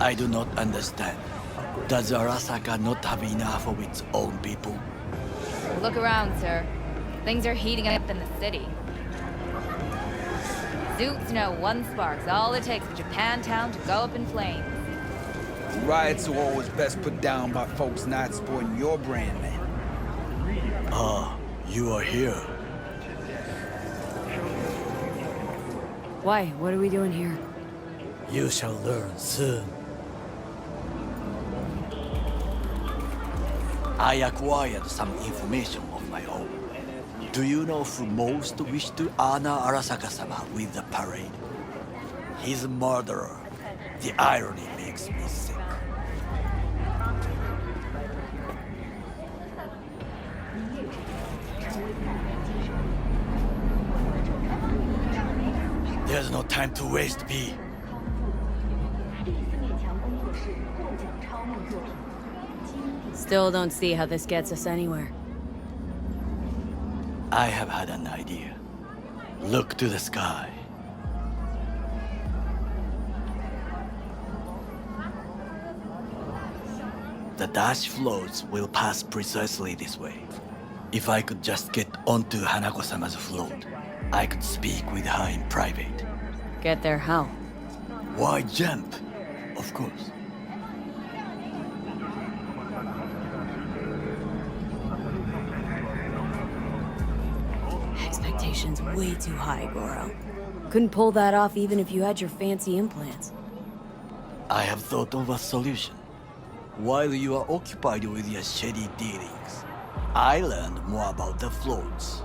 I do not understand. Does Arasaka not have enough of its own people? Look around, sir. Things are heating up in the city. Suits know one spark's all it takes for Japantown to go up in flames. Riots are always best put down by folks not supporting your brand, man. Ah, you are here. Why? What are we doing here? You shall learn soon. I acquired some information of my own. Do you know who most wished to honor Arasaka-sama with the parade? His murderer. The irony makes me sick. There's no time to waste, B. Still don't see how this gets us anywhere. I have had an idea. Look to the sky. The dash floats will pass precisely this way. If I could just get onto Hanako-sama's float, I could speak with her in private. Get there how? Why jump? Of course. Expectations way too high, Goro. Couldn't pull that off even if you had your fancy implants. I have thought of a solution. While you are occupied with your shady dealings, I learned more about the floats.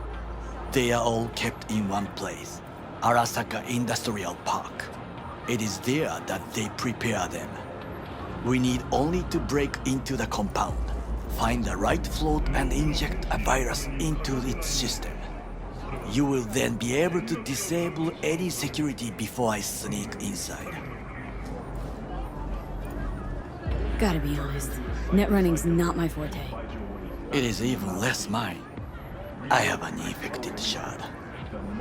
They are all kept in one place, Arasaka Industrial Park. It is there that they prepare them. We need only to break into the compound, find the right float and inject a virus into its system. You will then be able to disable any security before I sneak inside. Gotta be honest, net running's not my forte. It is even less mine. I have an infected shard.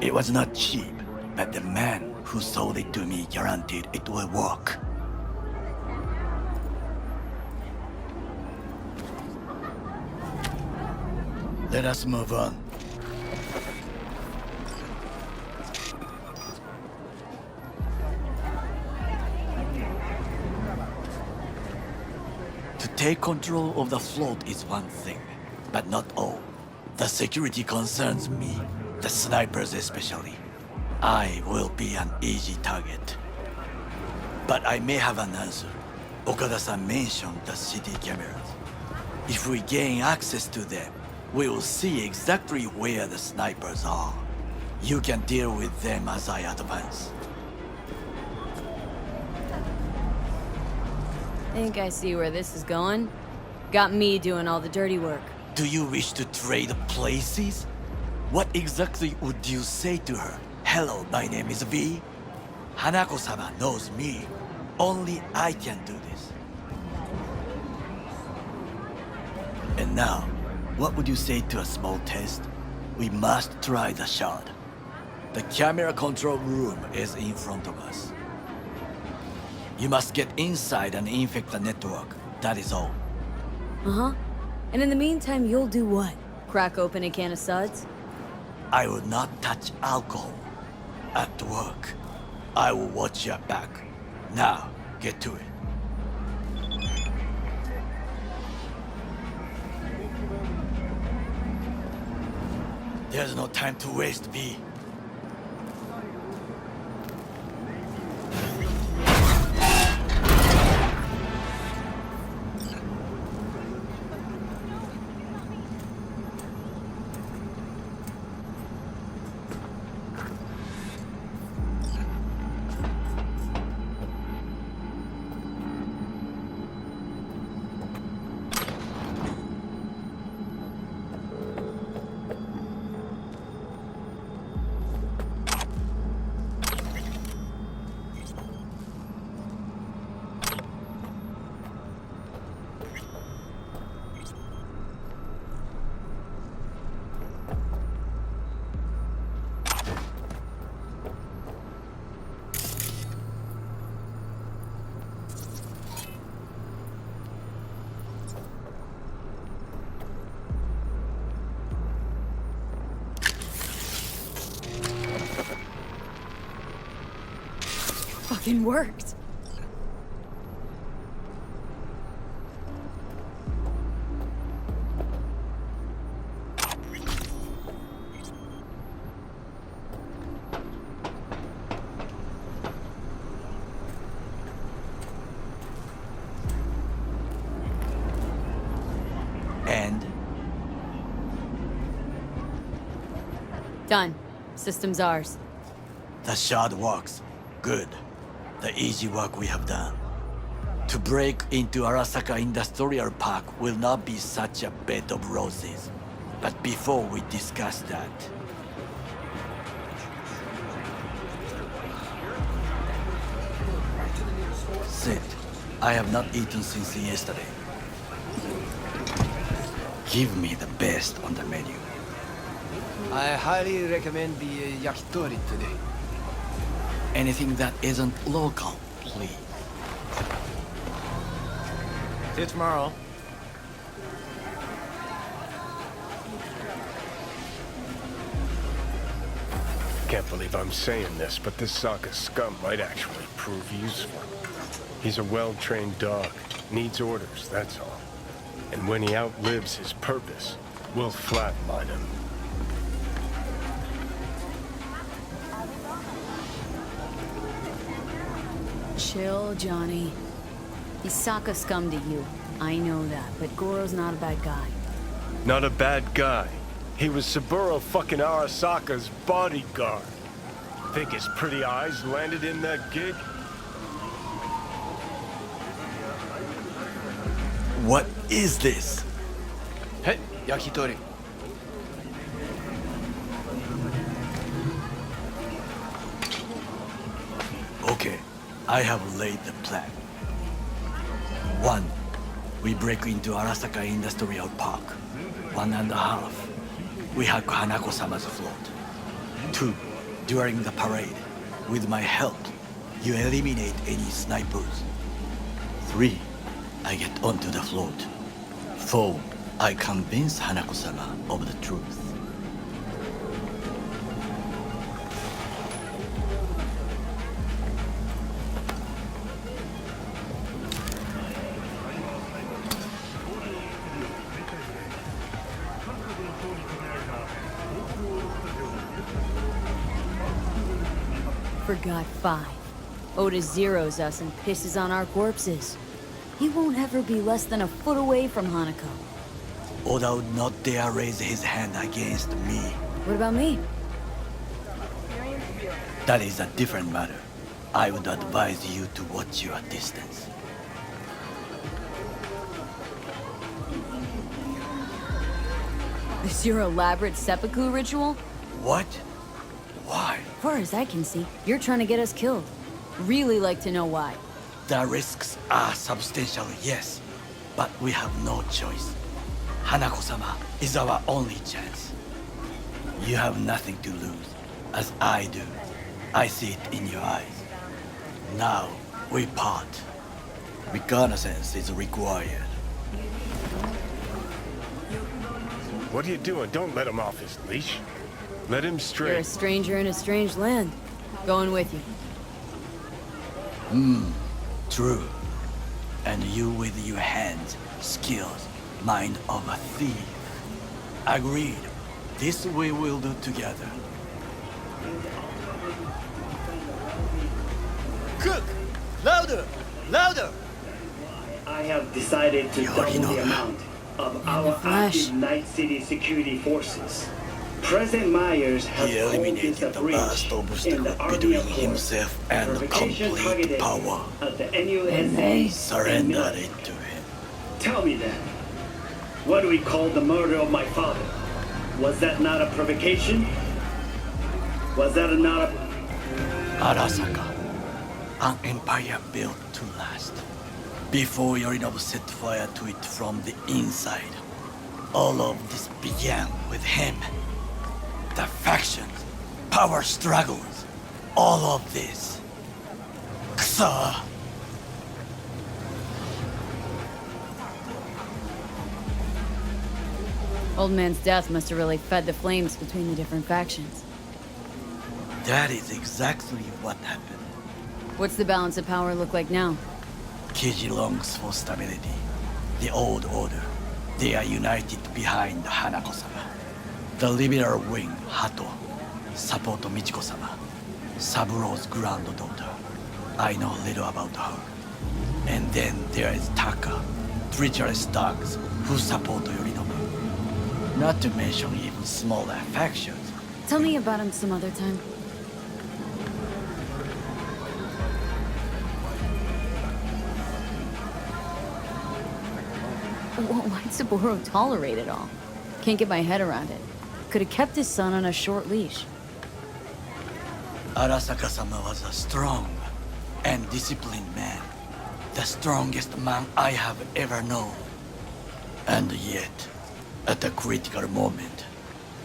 It was not cheap, but the man who sold it to me guaranteed it will work. Let us move on. To take control of the float is one thing, but not all. The security concerns me, the snipers especially. I will be an easy target. But I may have an answer. Okada-san mentioned the city cameras. If we gain access to them, we will see exactly where the snipers are. You can deal with them as I advance. Think I see where this is going? Got me doing all the dirty work. Do you wish to trade places? What exactly would you say to her? Hello, my name is V. Hanako-sama knows me. Only I can do this. And now, what would you say to a small test? We must try the shard. The camera control room is in front of us. You must get inside and infect the network. That is all. Uh-huh. And in the meantime, you'll do what? Crack open a can of suds? I will not touch alcohol. At work, I will watch your back. Now, get to it. There's no time to waste, V. fucking worked. And Done. System's ours. the shard works. Good. The easy work we have done. To break into Arasaka Industrial Park will not be such a bed of roses. But before we discuss that, sit. I have not eaten since yesterday. Give me the best on the menu. I highly recommend the yakitori today. Anything that isn't local, please. See you tomorrow. Can't believe I'm saying this, but this Sokka scum might actually prove useful. He's a well-trained dog. Needs orders, that's all. And when he outlives his purpose, we'll flatline him. Chill, Johnny. He's Sokka scum to you. I know that, but Goro's not a bad guy. Not a bad guy. He was Saburo fucking Arasaka's bodyguard. Think his pretty eyes landed in that gig? What is this? Hey, yakitori. Okay, I have laid the plan. 1. We break into Arasaka Industrial Park. 1.5. We hack Hanako-sama's float. 2. During the parade, with my help, you eliminate any snipers. 3. I get onto the float. 4. I convince Hanako-sama of the truth. Forgot 5. Oda zeroes us and pisses on our corpses. He won't ever be less than a foot away from Hanako. Oda would not dare raise his hand against me. What about me? That is a different matter. I would advise you to watch your distance. Is your elaborate seppuku ritual? What? Why? Far as I can see, you're trying to get us killed. Really like to know why. The risks are substantial, yes, but we have no choice. Hanako-sama is our only chance. You have nothing to lose, as I do. I see it in your eyes. Now, we part. Reconnaissance is required. What are you doing? Don't let him off his leash. Let him You're stray. a stranger in a strange land. Going with you. True. And you with your hands, skills, mind of a thief. Agreed. This we will do together. Cook! Louder! Louder! I have decided to You already double know the that. amount of the our flesh. active Night City security forces. President Myers has He called this a eliminated the breach last in obstacle the Army between Accord. himself and Provocation complete targeted power. at the NO And they SABIAS Surrendered and it to him. Tell me then, what do we call the murder of my father? Was that not a provocation? Was that not a... Arasaka, an empire built to last. Before Yorinobu set fire to it from the inside. All of this began with him. The factions, power struggles, all of this. Ksa! Old man's death must have really fed the flames between the different factions. That is exactly what happened. What's the balance of power look like now? Kiji longs for stability. The old order. They are united behind Hanako-sama. The liberal wing, Hato, support Michiko-sama, Saburo's granddaughter. I know little about her. And then there is Taka, treacherous dogs who support Yorinobu. Not to mention even smaller factions. Tell me about him some other time. Why'd Saburo tolerate it all? Can't get my head around it. Could have kept his son on a short leash. Arasaka-sama was a strong and disciplined man. The strongest man I have ever known. And yet, at a critical moment,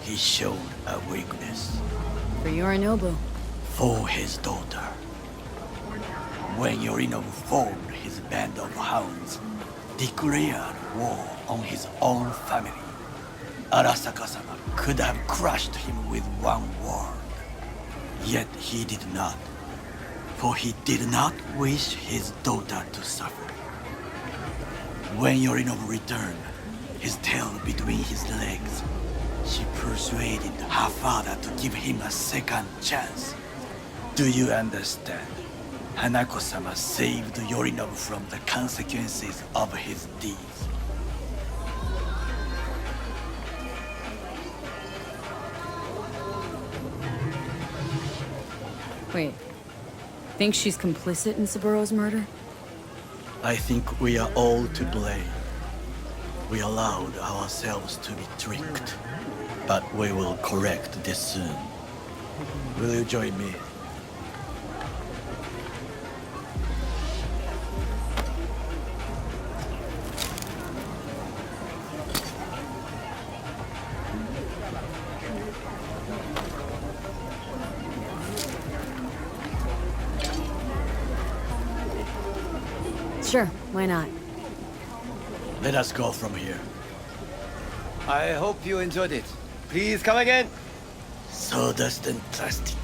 he showed a weakness. For Yorinobu. For his daughter. When Yorinobu formed his band of hounds, declared war on his own family, Arasaka-sama could have crushed him with one word. Yet he did not, for he did not wish his daughter to suffer. When Yorinobu returned, his tail between his legs, she persuaded her father to give him a second chance. Do you understand? Hanako-sama saved Yorinobu from the consequences of his deeds. Wait. Think she's complicit in Saburo's murder? I think we are all to blame. We allowed ourselves to be tricked. But we will correct this soon. Will you join me? Sure, why not? Let us go from here. I hope you enjoyed it. Please come again. Sawdust and plastic.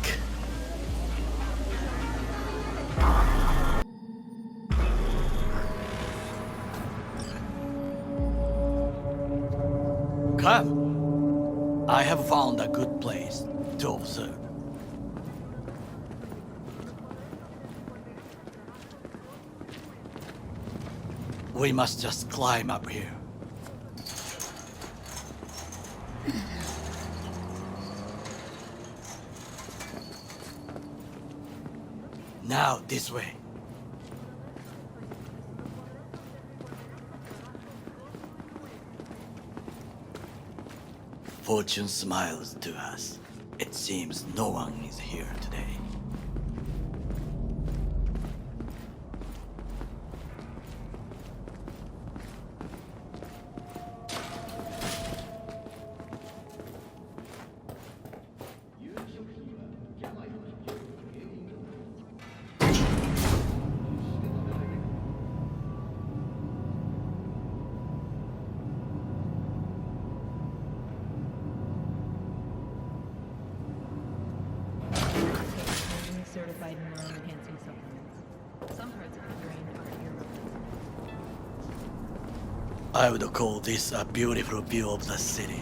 Come. I have found a good place to observe. We must just climb up here. Now, this way. Fortune smiles to us. It seems no one is here today. Certified neuron-enhancing supplements. Some parts of the brain are irrelevant. I would call this a beautiful view of the city,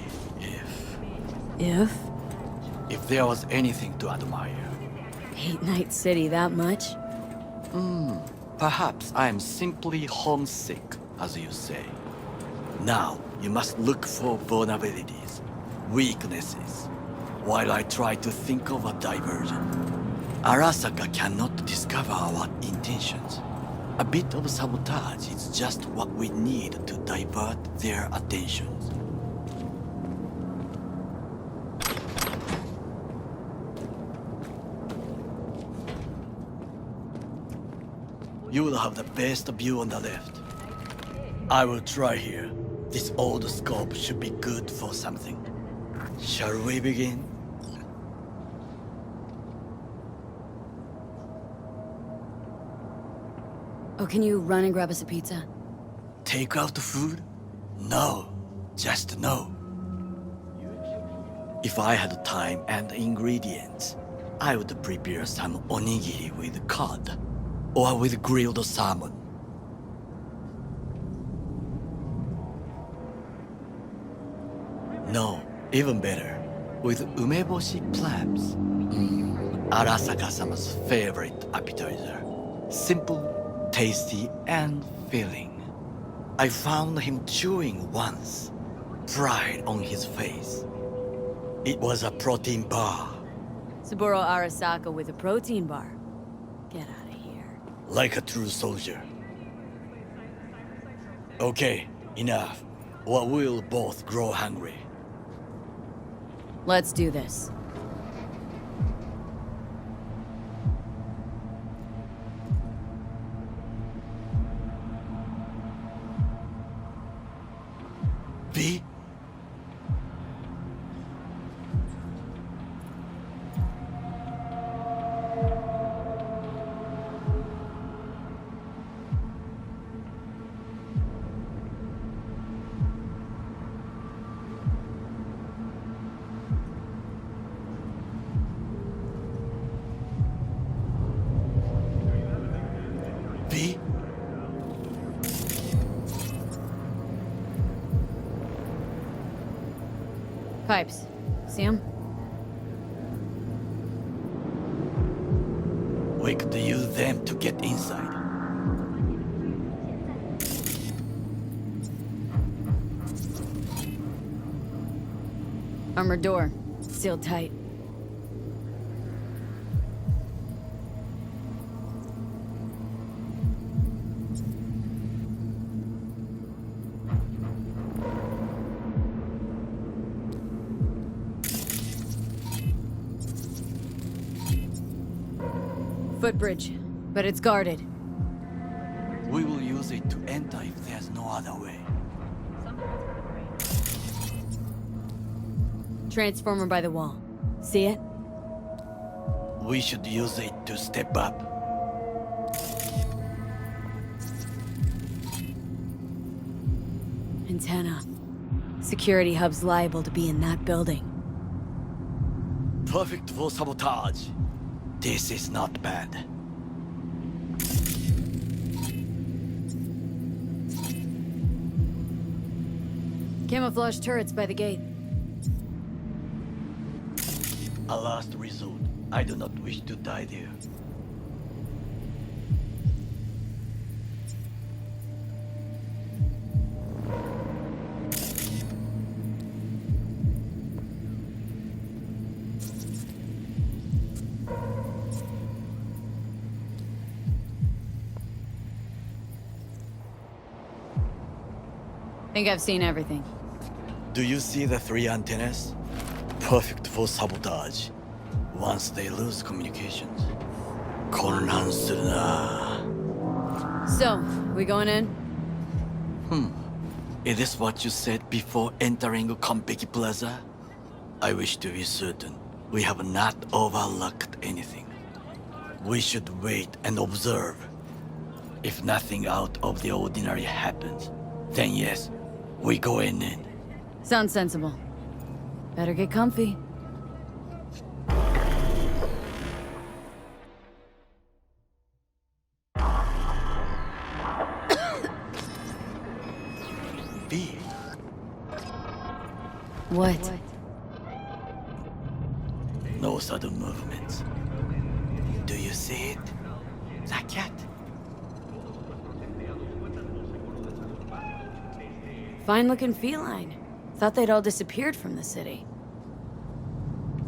If? if there was anything to admire. Hate Night City that much? Perhaps I am simply homesick, as you say. Now, you must look for vulnerabilities, weaknesses, while I try to think of a diversion. Arasaka cannot discover our intentions. A bit of sabotage is just what we need to divert their attentions. You will have the best view on the left. I will try here. This old scope should be good for something. Shall we begin? Oh, can you run and grab us a pizza? Take out food? No, just no. If I had time and ingredients, I would prepare some onigiri with cod. or with grilled salmon? No, even better, with umeboshi clams. Arasaka-sama's favorite appetizer. Simple, tasty, and filling. I found him chewing once, pride on his face. It was a protein bar. Saburo Arasaka with a protein bar. Get out of here. Like a true soldier. Okay, enough, or we'll both grow hungry. Let's do this. V? V? Pipes. See 'em? We could use them to get inside. Armored door. Sealed tight. Footbridge, but it's guarded. We will use it to enter if there's no other way. Transformer by the wall. See it? We should use it to step up. Antenna. Security hub's liable to be in that building. Perfect for sabotage. This is not bad. Camouflage turrets by the gate. A last resort. I do not wish to die there. Think I've seen everything. Do you see the 3 antennas? Perfect for sabotage. Once they lose communications.混乱するな. So, we going in? Is this what you said before entering Konpeki Plaza? I wish to be certain we have not overlooked anything. We should wait and observe. If nothing out of the ordinary happens, then yes, we go in. Sounds sensible. Better get comfy. B. What? No sudden movements. Do you see it? The cat. Fine-looking feline. Thought they'd all disappeared from the city.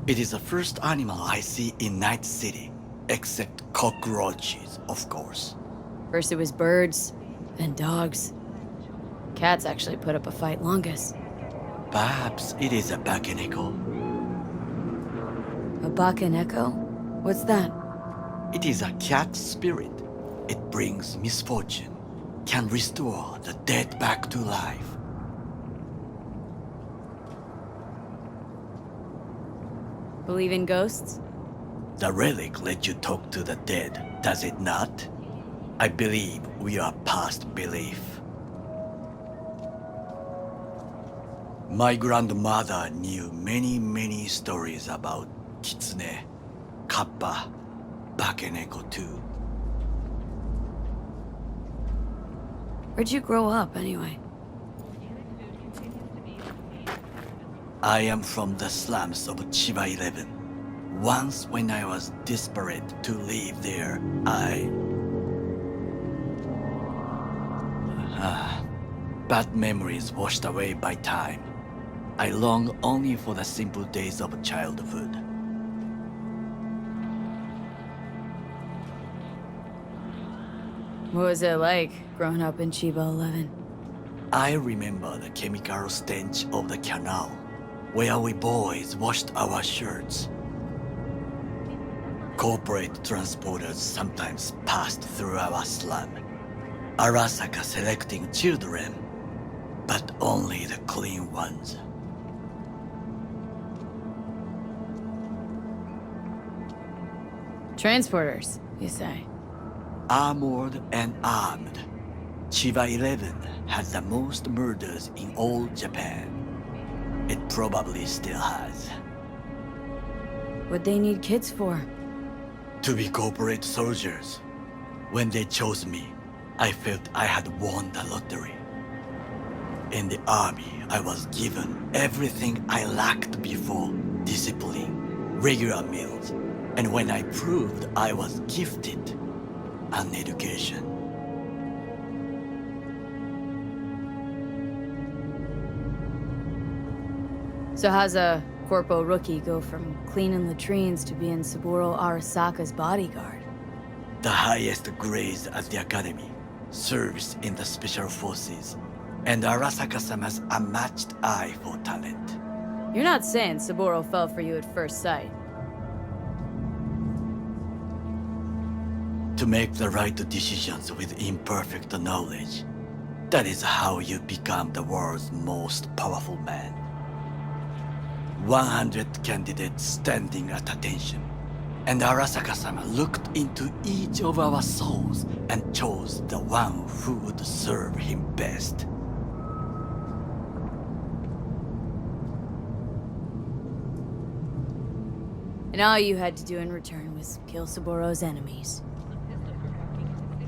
It is the first animal I see in Night City, except cockroaches, of course. First it was birds, then dogs. Cats actually put up a fight longest. Perhaps it is a bakeneko. A bakaneko? What's that? It is a cat spirit. It brings misfortune, can restore the dead back to life. Believe in ghosts? The relic lets you talk to the dead, does it not? I believe we are past belief. My grandmother knew many stories about kitsune, kappa, bakeneko too. Where'd you grow up, anyway? I am from the slums of Chiba 11. Once when I was desperate to live there, bad memories washed away by time. I long only for the simple days of childhood. What was it like, growing up in Chiba 11? I remember the chemical stench of the canal, where we boys washed our shirts. Corporate transporters sometimes passed through our slum, Arasaka selecting children, but only the clean ones. Transporters, you say? Armored and armed, Chiba 11 has the most murders in all Japan. It probably still has. What'd they need kids for? To be corporate soldiers. When they chose me, I felt I had won the lottery. In the army, I was given everything I lacked before: discipline, regular meals, and when I proved I was gifted, an education. So how's a corpo rookie go from cleaning latrines to being Saburo Arasaka's bodyguard? The highest grades at the academy, service in the special forces, and Arasaka-sama's unmatched eye for talent. You're not saying Saburo fell for you at first sight. To make the right decisions with imperfect knowledge, that is how you become the world's most powerful man. 100 candidates standing at attention, and Arasaka-sama looked into each of our souls and chose the one who would serve him best. And all you had to do in return was kill Saburo's enemies.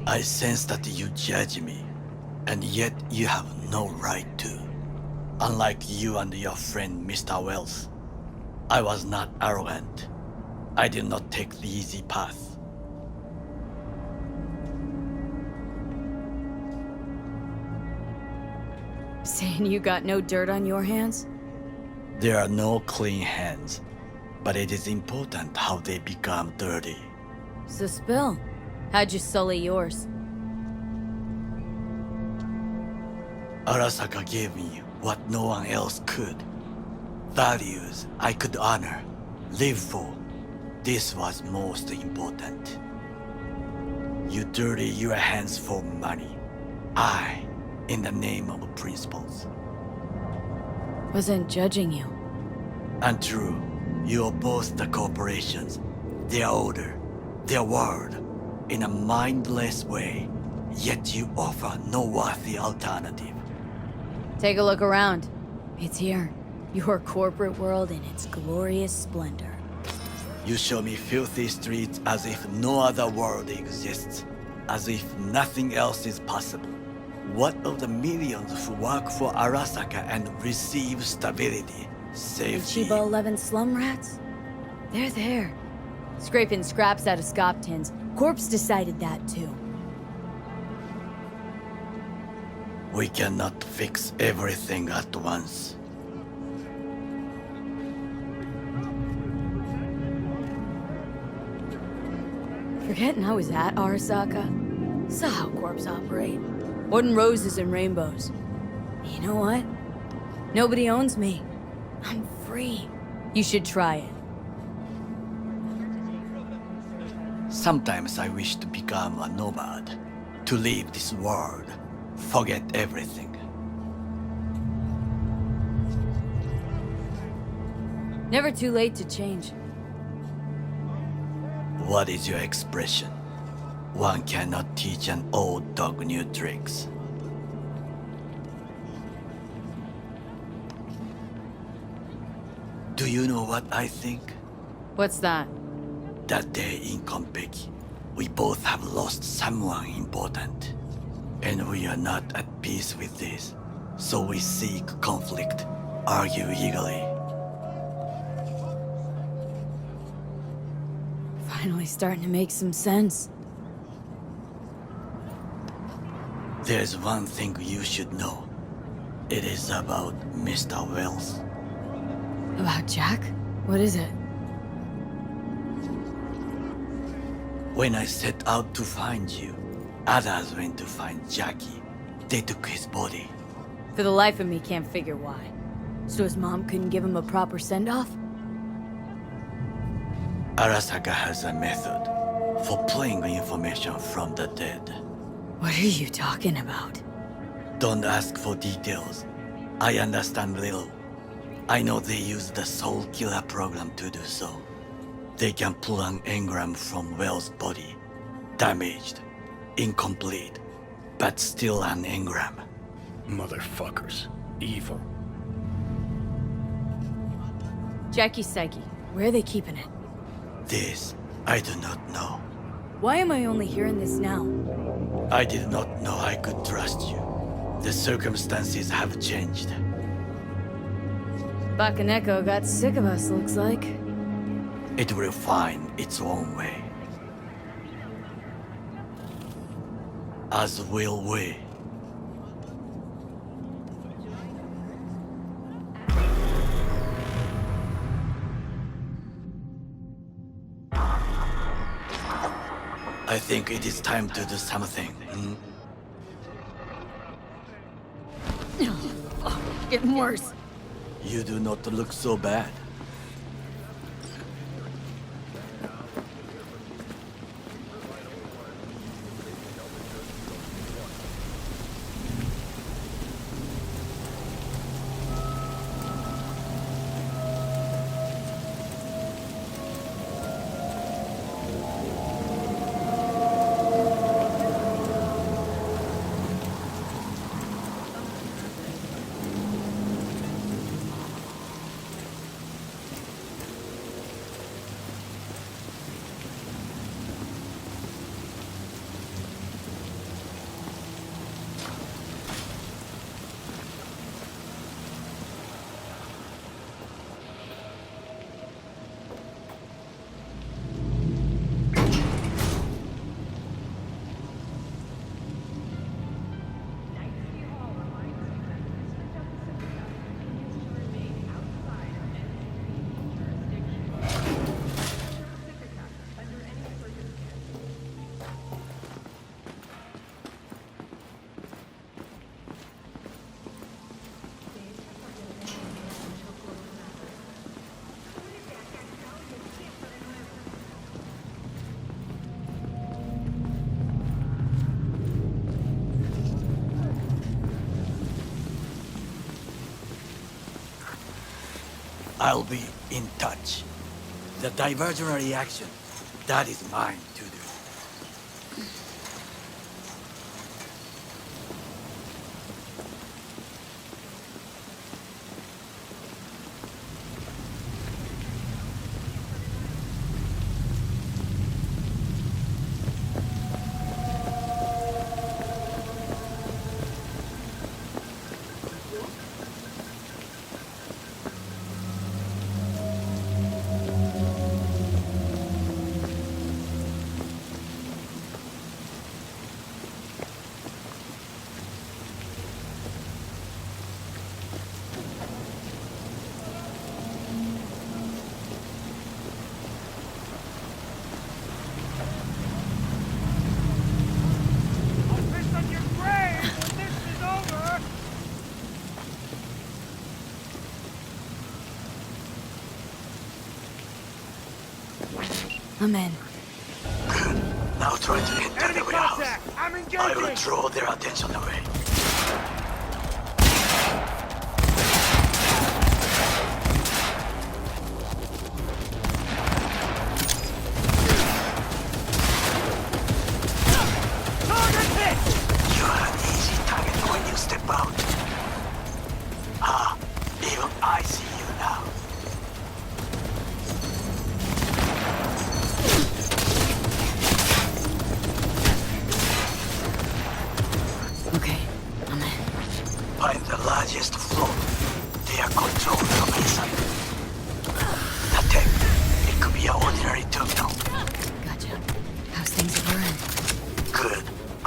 I sense that you judge me, and yet you have no right to. Unlike you and your friend Mr. Wells, I was not arrogant. I did not take the easy path. Saying you got no dirt on your hands? There are no clean hands, but it is important how they become dirty. So spill. How'd you sully yours? Arasaka gave me what no one else could. Values I could honor, live for. This was most important. You dirty your hands for money. I, in the name of principles. Wasn't judging you. Untrue, you oppose the corporations, their order, their word, in a mindless way, yet you offer no worthy alternative. Take a look around. It's here. Your corporate world in its glorious splendor. You show me filthy streets as if no other world exists, as if nothing else is possible. What of the millions who work for Arasaka and receive stability, And safety? Chiba 11 slum rats? They're there. Scraping scraps out of scop tins. Corpse decided that too. We cannot fix everything at once. Forgetting I was at Arasaka. Saw how corps operate. Wasn't roses and rainbows. You know what? Nobody owns me. I'm free. You should try it. Sometimes I wish to become a nomad, to leave this world, forget everything. Never too late to change. What is your expression? One cannot teach an old dog new tricks. Do you know what I think? What's that? That day in Konpeki, we both have lost someone important. And we are not at peace with this, so we seek conflict, argue eagerly. Finally starting to make some sense. There's one thing you should know. It is about Mr. Wells. About Jack? What is it? When I set out to find you, others went to find Jackie. They took his body. For the life of me, can't figure why. So his mom couldn't give him a proper send-off? Arasaka has a method for pulling information from the dead. What are you talking about? Don't ask for details. I understand little. I know they use the Soul Killer program to do so. They can pull an engram from Wells' body. Damaged, incomplete, but still an engram. Motherfuckers. Evil. Jackie's psyche. Where are they keeping it? This, I do not know. Why am I only hearing this now? I did not know I could trust you. The circumstances have changed. Bakaneko got sick of us, looks like. It will find its own way. As will we. I think it is time to do something. Getting worse. You do not look so bad. I'll be in touch. The diversionary action, that is mine to do. I'm in. Now try to enter the warehouse. I will draw their attention away. You are an easy target when you step out. Ah, even I see you now.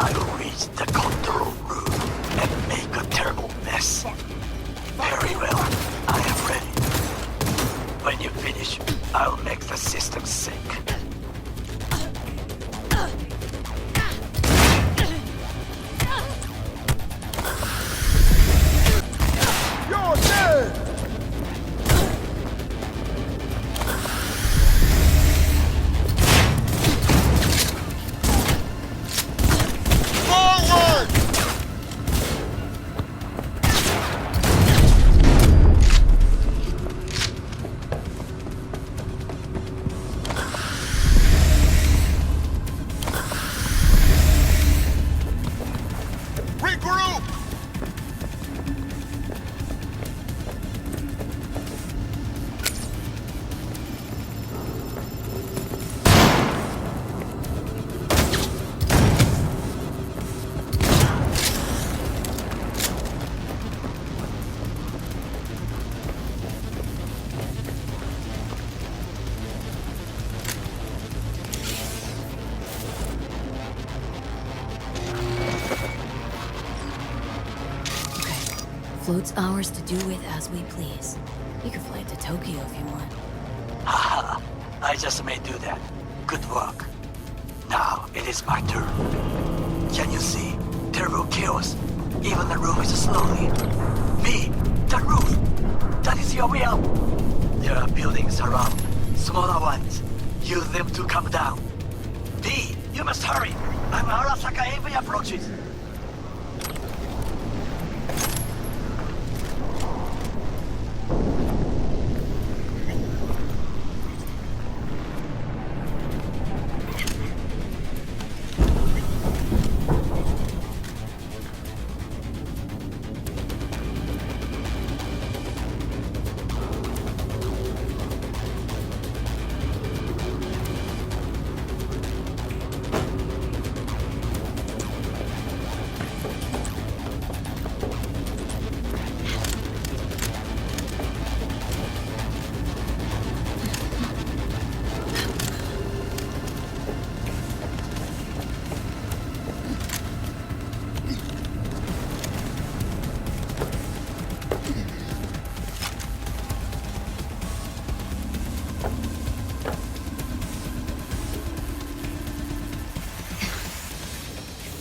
I will reach the control room and make a terrible mess. Very well, I am ready. When you finish, I'll make the system sink. You're dead! Forward! Regroup! Float's ours to do with as we please. You can fly to Tokyo if you want. Haha, I just may do that. Good work. Now it is my turn. Can you see? Terrible chaos. Even the roof is slowly. V, the roof! That is your way out. There are buildings around, smaller ones. Use them to come down. V, you must hurry. I'm Arasaka AV approaches.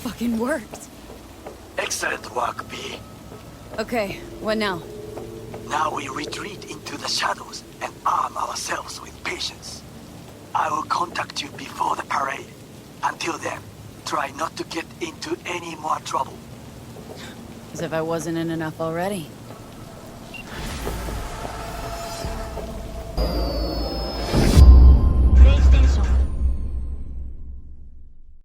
Fucking worked. Excellent work, V. Okay, what now? Now we retreat into the shadows and arm ourselves with patience. I will contact you before the parade. Until then, try not to get into any more trouble. As if I wasn't in enough already.